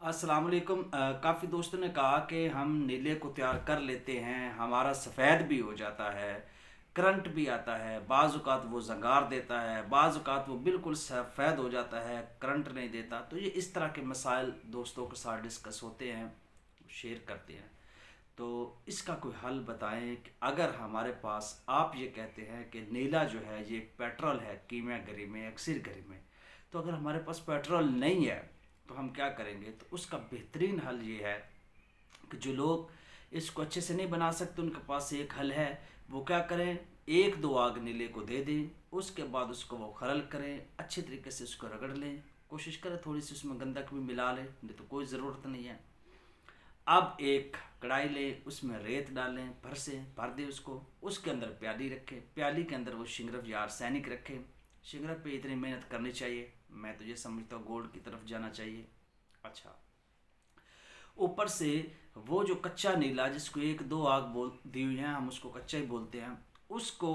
अस्सलाम वालेकुम। काफ़ी दोस्तों ने कहा कि हम नीले को तैयार कर लेते हैं, हमारा सफ़ेद भी हो जाता है, करंट भी आता है, बाज़ औक़ात वो ज़ंगार देता है, बाज़ औक़ात वो बिल्कुल सफ़ेद हो जाता है, करंट नहीं देता। तो ये इस तरह के मसाइल दोस्तों के साथ डिस्कस होते हैं, शेयर करते हैं। तो इसका कोई हल बताएं कि अगर हमारे पास आप ये कहते हैं कि नीला जो है ये पेट्रोल है कीमियागरी में, अक्सर गरी में, तो अगर हमारे पास पेट्रोल नहीं है तो हम क्या करेंगे? तो उसका बेहतरीन हल ये है कि जो लोग इसको अच्छे से नहीं बना सकते उनके पास एक हल है। वो क्या करें? एक दो आग नीले को दे दें, उसके बाद उसको वो खरल करें, अच्छे तरीके से उसको रगड़ लें, कोशिश करें थोड़ी सी उसमें गंधक भी मिला लें, नहीं तो कोई ज़रूरत नहीं है। अब एक कढ़ाई लें, उसमें रेत डालें, भर दें उसको, उसके अंदर प्याली रखें, प्याली के अंदर वो शिंगरफ या आर्सेनिक रखें। शिंगरफ पे इतनी मेहनत करनी चाहिए, मैं तो ये समझता हूँ गोल्ड की तरफ जाना चाहिए। अच्छा, ऊपर से वो जो कच्चा नीला जिसको एक दो आग बोल दी हुई है, हम उसको कच्चा ही बोलते हैं, उसको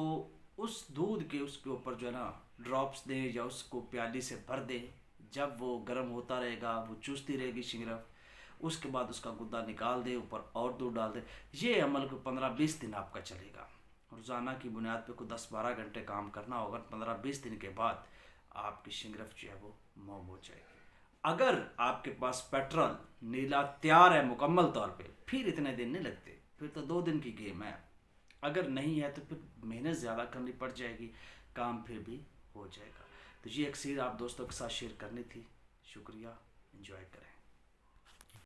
उस दूध के उसके ऊपर जो है ना ड्रॉप्स दें या उसको प्याली से भर दें। जब वो गर्म होता रहेगा वो चूसती रहेगी शिंगरफ, उसके बाद उसका गुद्दा निकाल दे, ऊपर और दूध डाल दे। ये अमल को 15-20 दिन आपका चलेगा। रोज़ाना की बुनियाद पे कोई 10-12 घंटे काम करना होगा। 15-20 दिन के बाद आपकी शिंगरफ जो है वो मोम हो जाएगी। अगर आपके पास पेट्रोल नीला तैयार है मुकम्मल तौर पे, फिर इतने दिन नहीं लगते, फिर तो 2 दिन की गेम है। अगर नहीं है तो फिर मेहनत ज़्यादा करनी पड़ जाएगी, काम फिर भी हो जाएगा। तो ये अक्सर आप दोस्तों के साथ शेयर करनी थी। शुक्रिया, एंजॉय करें।